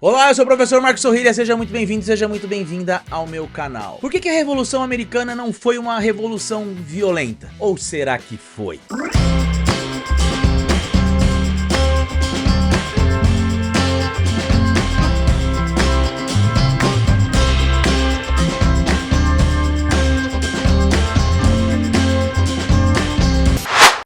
Olá, eu sou o professor Marcos Sorrilha, seja muito bem-vindo, seja muito bem-vinda ao meu canal. Por que a Revolução Americana não foi uma revolução violenta? Ou será que foi?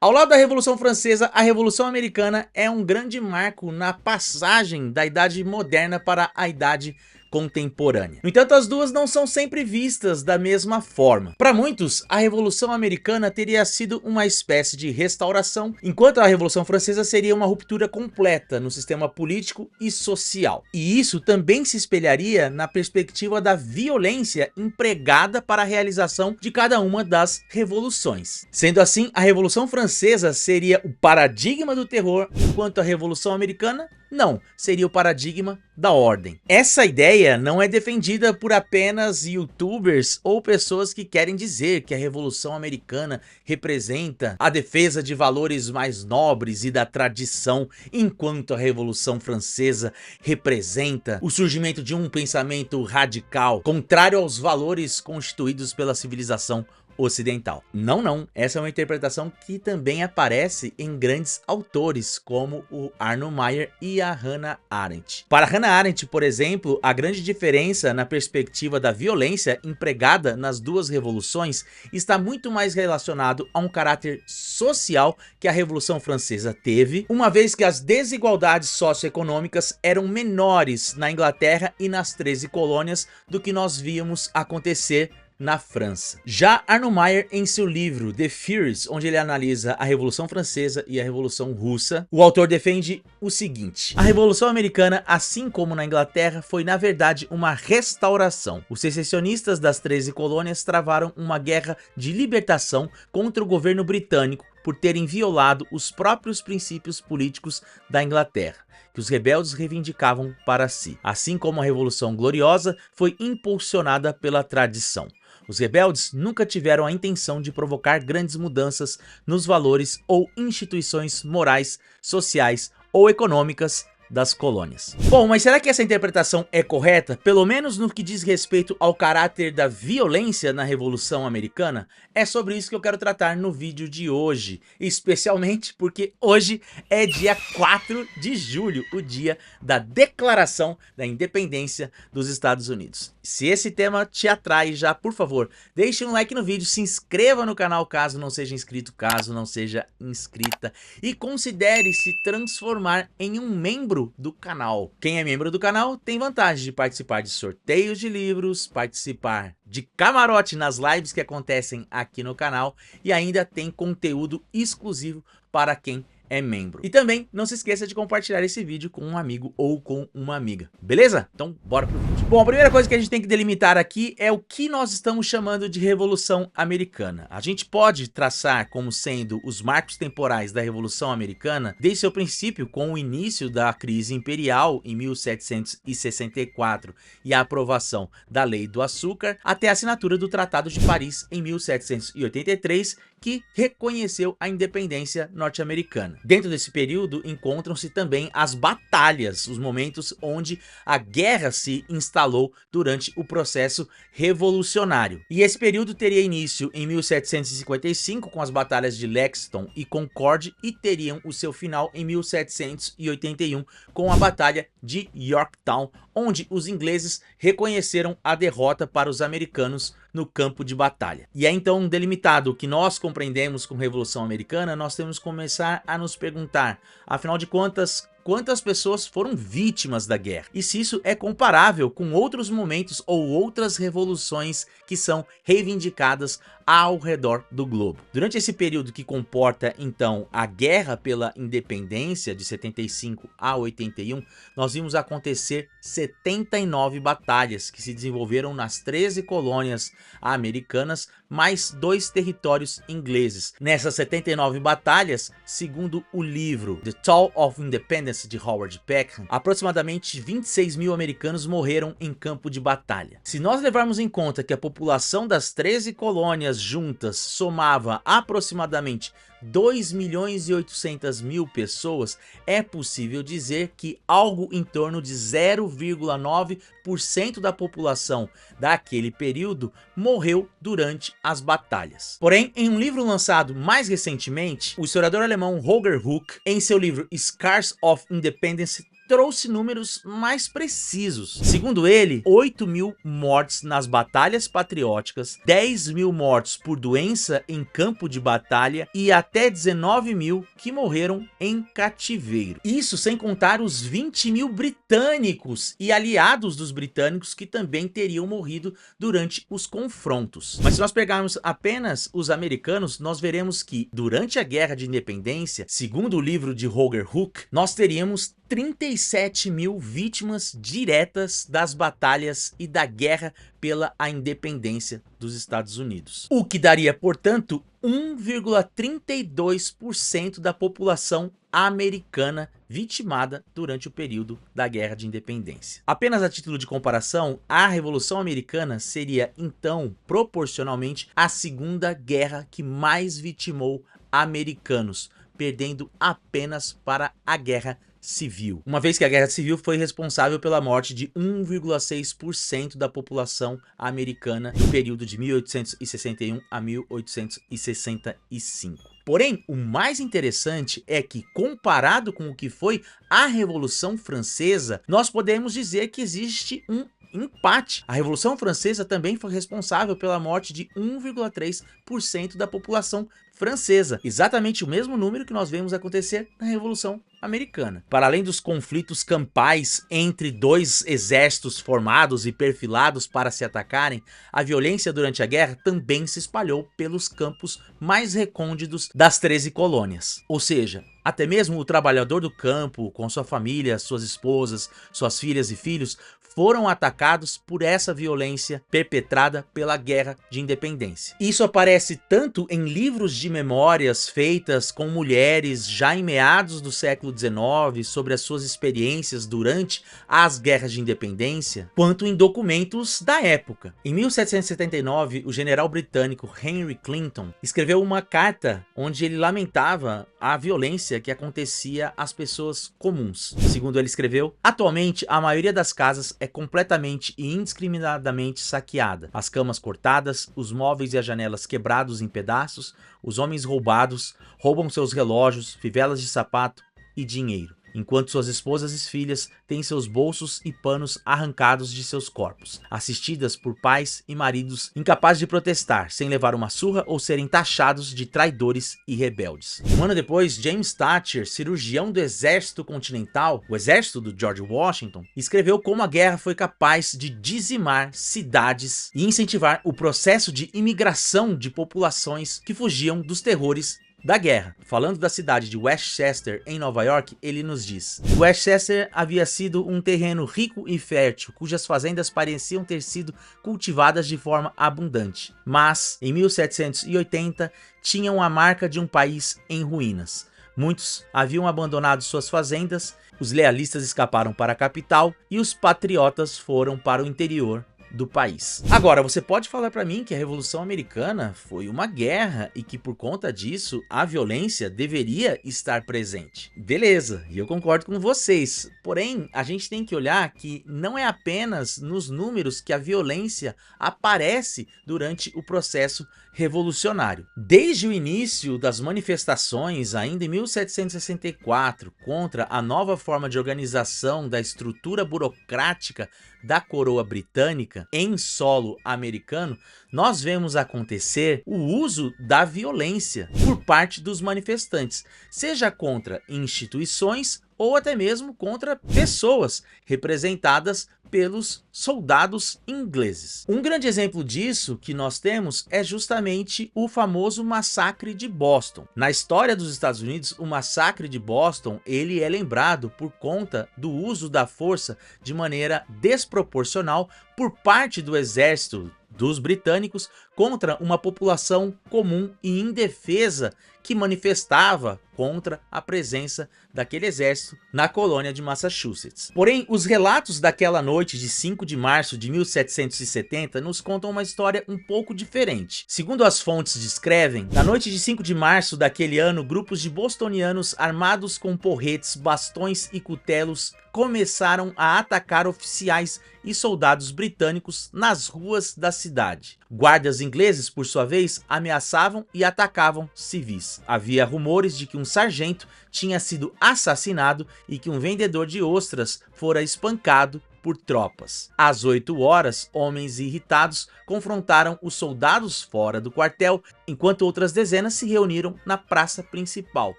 Ao lado da Revolução Francesa, a Revolução Americana é um grande marco na passagem da Idade Moderna para a Idade Contemporânea. No entanto, as duas não são sempre vistas da mesma forma. Para muitos, a Revolução Americana teria sido uma espécie de restauração, enquanto a Revolução Francesa seria uma ruptura completa no sistema político e social. E isso também se espelharia na perspectiva da violência empregada para a realização de cada uma das revoluções. Sendo assim, a Revolução Francesa seria o paradigma do terror, enquanto a Revolução Americana não, seria o paradigma da ordem. Essa ideia não é defendida por apenas youtubers ou pessoas que querem dizer que a Revolução Americana representa a defesa de valores mais nobres e da tradição, enquanto a Revolução Francesa representa o surgimento de um pensamento radical, contrário aos valores constituídos pela civilização ocidental. Não, essa é uma interpretação que também aparece em grandes autores como o Arno Maier e a Hannah Arendt. Para Hannah Arendt, por exemplo, a grande diferença na perspectiva da violência empregada nas duas revoluções está muito mais relacionado a um caráter social que a Revolução Francesa teve, uma vez que as desigualdades socioeconômicas eram menores na Inglaterra e nas 13 colônias do que nós víamos acontecer na França. Já Arno Maier, em seu livro The Furies, onde ele analisa a Revolução Francesa e a Revolução Russa, o autor defende o seguinte: a Revolução Americana, assim como na Inglaterra, foi na verdade uma restauração. Os secessionistas das 13 colônias travaram uma guerra de libertação contra o governo britânico por terem violado os próprios princípios políticos da Inglaterra, que os rebeldes reivindicavam para si. Assim como a Revolução Gloriosa foi impulsionada pela tradição. Os rebeldes nunca tiveram a intenção de provocar grandes mudanças nos valores ou instituições morais, sociais ou econômicas das colônias. Bom, mas será que essa interpretação é correta? Pelo menos no que diz respeito ao caráter da violência na Revolução Americana? É sobre isso que eu quero tratar no vídeo de hoje, especialmente porque hoje é dia 4 de julho, o dia da Declaração da Independência dos Estados Unidos. Se esse tema te atrai já, por favor, deixe um like no vídeo, se inscreva no canal caso não seja inscrito, caso não seja inscrita, e considere se transformar em um membro do canal. Quem é membro do canal tem vantagem de participar de sorteios de livros, participar de camarote nas lives que acontecem aqui no canal e ainda tem conteúdo exclusivo para quem é membro. E também não se esqueça de compartilhar esse vídeo com um amigo ou com uma amiga, beleza? Então bora pro vídeo. Bom, a primeira coisa que a gente tem que delimitar aqui é o que nós estamos chamando de Revolução Americana. A gente pode traçar como sendo os marcos temporais da Revolução Americana desde seu princípio, com o início da crise imperial em 1764 e a aprovação da Lei do Açúcar, até a assinatura do Tratado de Paris em 1783, que reconheceu a independência norte-americana. Dentro desse período encontram-se também as batalhas, os momentos onde a guerra se instalou durante o processo revolucionário. E esse período teria início em 1755 com as batalhas de Lexington e Concord e teriam o seu final em 1781 com a batalha de Yorktown, onde os ingleses reconheceram a derrota para os americanos no campo de batalha. E é então delimitado o que nós compreendemos com Revolução Americana, nós temos que começar a nos perguntar, afinal de contas, quantas pessoas foram vítimas da guerra? E se isso é comparável com outros momentos ou outras revoluções que são reivindicadas ao redor do globo. Durante esse período que comporta então a guerra pela independência de 75 a 81, nós vimos acontecer 79 batalhas que se desenvolveram nas 13 colônias americanas, mais 2 territórios ingleses. Nessas 79 batalhas, segundo o livro The Tale of Independence Independence de Howard Peckham, aproximadamente 26 mil americanos morreram em campo de batalha. Se nós levarmos em conta que a população das 13 colônias juntas somava aproximadamente 2.800.000 pessoas, é possível dizer que algo em torno de 0,9% da população daquele período morreu durante as batalhas. Porém, em um livro lançado mais recentemente, o historiador alemão Holger Huck, em seu livro Scars of Independence, trouxe números mais precisos. Segundo ele, 8 mil mortes nas batalhas patrióticas, 10 mil mortos por doença em campo de batalha e até 19 mil que morreram em cativeiro. Isso sem contar os 20 mil britânicos e aliados dos britânicos que também teriam morrido durante os confrontos. Mas se nós pegarmos apenas os americanos, nós veremos que durante a Guerra de Independência, segundo o livro de Holger Huck, nós teríamos 37 mil vítimas diretas das batalhas e da guerra pela independência dos Estados Unidos. O que daria, portanto, 1,32% da população americana vitimada durante o período da Guerra de Independência. Apenas a título de comparação, a Revolução Americana seria, então, proporcionalmente, a segunda guerra que mais vitimou americanos, perdendo apenas para a Guerra Civil, uma vez que a Guerra Civil foi responsável pela morte de 1,6% da população americana no período de 1861 a 1865. Porém, o mais interessante é que, comparado com o que foi a Revolução Francesa, nós podemos dizer que existe um empate. A Revolução Francesa também foi responsável pela morte de 1,3% da população francesa, exatamente o mesmo número que nós vemos acontecer na Revolução Americana. Para além dos conflitos campais entre dois exércitos formados e perfilados para se atacarem, a violência durante a guerra também se espalhou pelos campos mais recônditos das 13 colônias. Ou seja, até mesmo o trabalhador do campo, com sua família, suas esposas, suas filhas e filhos, foram atacados por essa violência perpetrada pela Guerra de Independência. Isso aparece tanto em livros de memórias feitas com mulheres já em meados do século XIX sobre as suas experiências durante as guerras de independência, quanto em documentos da época. Em 1779, o general britânico Henry Clinton escreveu uma carta onde ele lamentava a violência que acontecia às pessoas comuns. Segundo ele escreveu, atualmente a maioria das casas é completamente e indiscriminadamente saqueada. As camas cortadas, os móveis e as janelas quebrados em pedaços, os homens roubados, roubam seus relógios, fivelas de sapato e dinheiro, enquanto suas esposas e filhas têm seus bolsos e panos arrancados de seus corpos, assistidas por pais e maridos incapazes de protestar, sem levar uma surra ou serem taxados de traidores e rebeldes. Um ano depois, James Thatcher, cirurgião do Exército Continental, o exército do George Washington, escreveu como a guerra foi capaz de dizimar cidades e incentivar o processo de imigração de populações que fugiam dos terrores da guerra. Falando da cidade de Westchester, em Nova York, ele nos diz: Westchester havia sido um terreno rico e fértil, cujas fazendas pareciam ter sido cultivadas de forma abundante, mas em 1780 tinham a marca de um país em ruínas. Muitos haviam abandonado suas fazendas, os lealistas escaparam para a capital e os patriotas foram para o interior do país. Agora, você pode falar para mim que a Revolução Americana foi uma guerra e que por conta disso a violência deveria estar presente. Beleza, e eu concordo com vocês. Porém, a gente tem que olhar que não é apenas nos números que a violência aparece durante o processo revolucionário. Desde o início das manifestações, ainda em 1764, contra a nova forma de organização da estrutura burocrática da coroa britânica em solo americano, nós vemos acontecer o uso da violência por parte dos manifestantes, seja contra instituições ou até mesmo contra pessoas representadas pelos soldados ingleses. Um grande exemplo disso que nós temos é justamente o famoso massacre de Boston. Na história dos Estados Unidos, o massacre de Boston, ele é lembrado por conta do uso da força de maneira desproporcional por parte do exército dos britânicos contra uma população comum e indefesa que manifestava contra a presença daquele exército na colônia de Massachusetts. Porém, os relatos daquela noite de 5 de março de 1770 nos contam uma história um pouco diferente. Segundo as fontes descrevem, na noite de 5 de março daquele ano, grupos de bostonianos armados com porretes, bastões e cutelos começaram a atacar oficiais e soldados britânicos nas ruas da cidade. Guardas ingleses, por sua vez, ameaçavam e atacavam civis. Havia rumores de que um sargento tinha sido assassinado e que um vendedor de ostras fora espancado por tropas. Às 8 horas, homens irritados confrontaram os soldados fora do quartel, enquanto outras dezenas se reuniram na praça principal.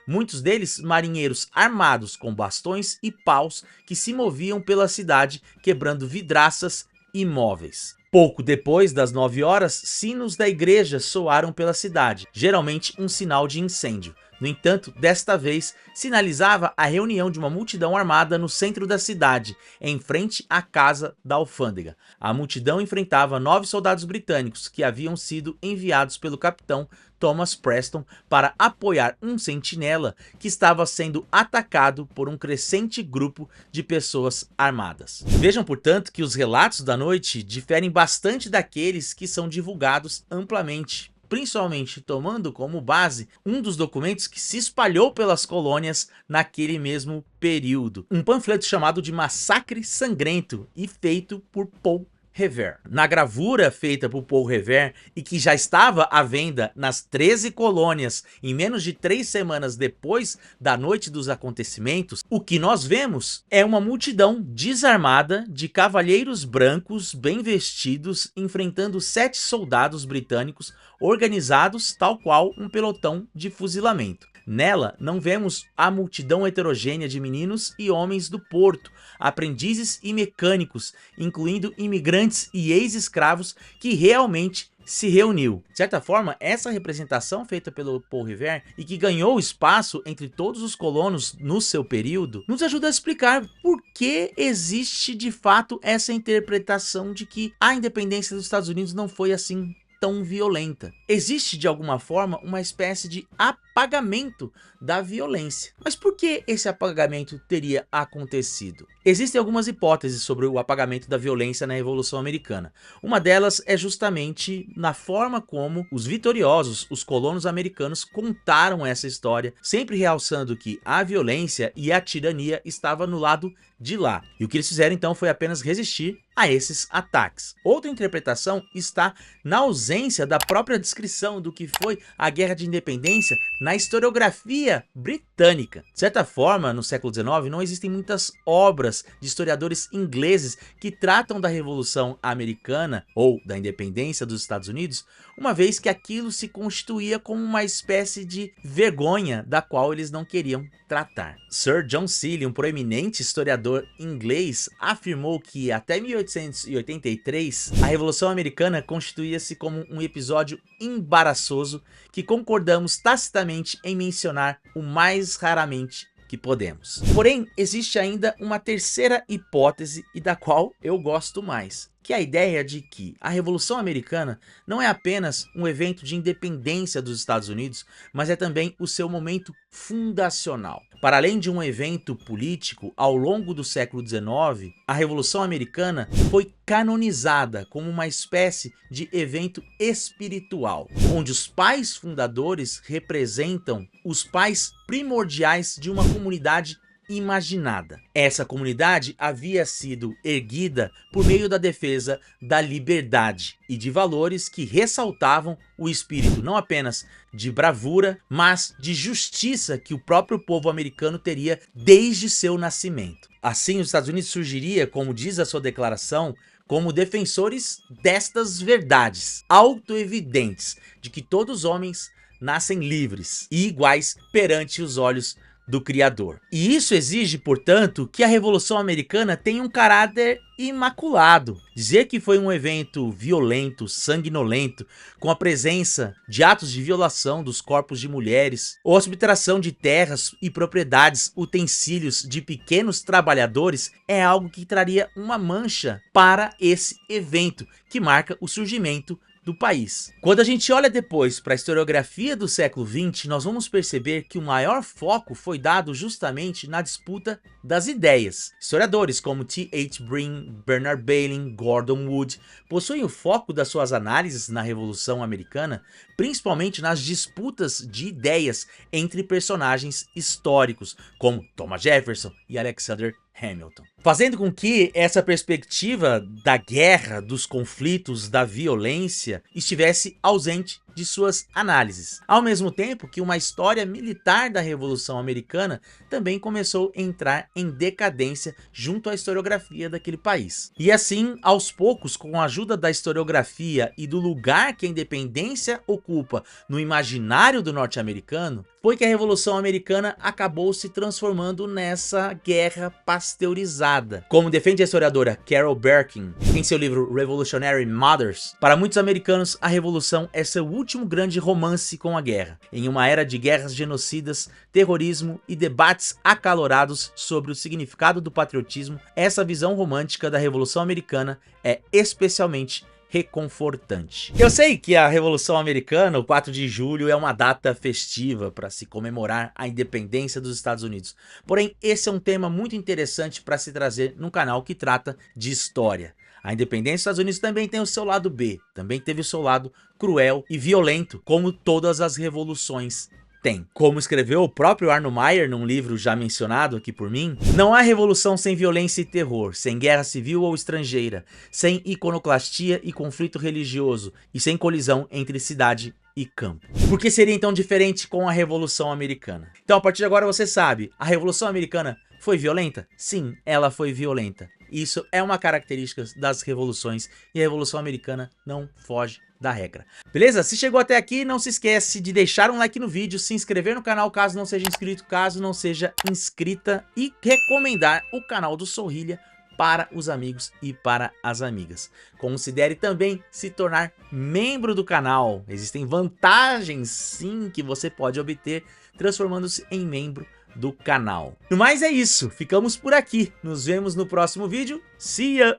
Muitos deles marinheiros armados com bastões e paus que se moviam pela cidade, quebrando vidraças e móveis. Pouco depois das 9 horas, sinos da igreja soaram pela cidade, geralmente um sinal de incêndio. No entanto, desta vez, sinalizava a reunião de uma multidão armada no centro da cidade, em frente à casa da alfândega. A multidão enfrentava 9 soldados britânicos que haviam sido enviados pelo capitão Thomas Preston para apoiar um sentinela que estava sendo atacado por um crescente grupo de pessoas armadas. Vejam, portanto, que os relatos da noite diferem bastante daqueles que são divulgados amplamente, principalmente tomando como base um dos documentos que se espalhou pelas colônias naquele mesmo período. Um panfleto chamado de Massacre Sangrento e feito por Paul Revere. Na gravura feita por Paul Revere e que já estava à venda nas 13 colônias em menos de 3 semanas depois da noite dos acontecimentos, o que nós vemos é uma multidão desarmada de cavalheiros brancos bem vestidos enfrentando 7 soldados britânicos organizados tal qual um pelotão de fuzilamento. Nela, não vemos a multidão heterogênea de meninos e homens do porto, aprendizes e mecânicos, incluindo imigrantes e ex-escravos que realmente se reuniu. De certa forma, essa representação feita pelo Paul Revere e que ganhou espaço entre todos os colonos no seu período, nos ajuda a explicar por que existe de fato essa interpretação de que a independência dos Estados Unidos não foi assim tão violenta. Existe de alguma forma uma espécie de apagamento da violência. Mas por que esse apagamento teria acontecido? Existem algumas hipóteses sobre o apagamento da violência na Revolução Americana. Uma delas é justamente na forma como os vitoriosos, os colonos americanos, contaram essa história, sempre realçando que a violência e a tirania estavam no lado de lá. E o que eles fizeram então foi apenas resistir a esses ataques. Outra interpretação está na ausência da própria descrição do que foi a Guerra de Independência na historiografia britânica. De certa forma, no século XIX, não existem muitas obras de historiadores ingleses que tratam da Revolução Americana ou da independência dos Estados Unidos, uma vez que aquilo se constituía como uma espécie de vergonha da qual eles não queriam tratar. Sir John Seeley, um proeminente historiador inglês, afirmou que até 1883 a Revolução Americana constituía-se como um episódio embaraçoso que concordamos tacitamente em mencionar o mais raramente que podemos. Porém, existe ainda uma terceira hipótese e da qual eu gosto mais, que é a ideia de que a Revolução Americana não é apenas um evento de independência dos Estados Unidos, mas é também o seu momento fundacional. Para além de um evento político, ao longo do século XIX, a Revolução Americana foi canonizada como uma espécie de evento espiritual, onde os pais fundadores representam os pais primordiais de uma comunidade imaginada. Essa comunidade havia sido erguida por meio da defesa da liberdade e de valores que ressaltavam o espírito não apenas de bravura, mas de justiça que o próprio povo americano teria desde seu nascimento. Assim, os Estados Unidos surgiria, como diz a sua declaração, como defensores destas verdades autoevidentes de que todos os homens nascem livres e iguais perante os olhos do criador. E isso exige, portanto, que a Revolução Americana tenha um caráter imaculado. Dizer que foi um evento violento, sanguinolento, com a presença de atos de violação dos corpos de mulheres, ou a subtração de terras e propriedades, utensílios de pequenos trabalhadores, é algo que traria uma mancha para esse evento, que marca o surgimento do país. Quando a gente olha depois para a historiografia do século XX, nós vamos perceber que o maior foco foi dado justamente na disputa das ideias. Historiadores como T.H. Brin, Bernard Bailyn, Gordon Wood possuem o foco das suas análises na Revolução Americana, principalmente nas disputas de ideias entre personagens históricos, como Thomas Jefferson e Alexander Hamilton, fazendo com que essa perspectiva da guerra, dos conflitos, da violência estivesse ausente de suas análises. Ao mesmo tempo que uma história militar da Revolução Americana também começou a entrar em decadência junto à historiografia daquele país. E assim, aos poucos, com a ajuda da historiografia e do lugar que a independência ocupa no imaginário do norte-americano, foi que a Revolução Americana acabou se transformando nessa guerra pasteurizada. Como defende a historiadora Carol Berkin em seu livro Revolutionary Mothers, para muitos americanos a Revolução é seu último grande romance com a guerra, em uma era de guerras genocidas, terrorismo e debates acalorados sobre o significado do patriotismo. Essa visão romântica da Revolução Americana é especialmente reconfortante. Eu sei que a Revolução Americana, o 4 de julho, é uma data festiva para se comemorar a independência dos Estados Unidos. Porém, esse é um tema muito interessante para se trazer num canal que trata de história. A independência dos Estados Unidos também tem o seu lado B, também teve o seu lado cruel e violento, como todas as revoluções têm. Como escreveu o próprio Arno Meyer num livro já mencionado aqui por mim, não há revolução sem violência e terror, sem guerra civil ou estrangeira, sem iconoclastia e conflito religioso e sem colisão entre cidade e campo. Por que seria então diferente com a Revolução Americana? Então, a partir de agora você sabe, a Revolução Americana foi violenta? Sim, ela foi violenta. Isso é uma característica das revoluções e a Revolução Americana não foge da regra. Beleza? Se chegou até aqui, não se esquece de deixar um like no vídeo, se inscrever no canal caso não seja inscrito, caso não seja inscrita, e recomendar o canal do Sorrilha para os amigos e para as amigas. Considere também se tornar membro do canal. Existem vantagens sim que você pode obter transformando-se em membro do canal. No mais é isso, ficamos por aqui. Nos vemos no próximo vídeo. See ya!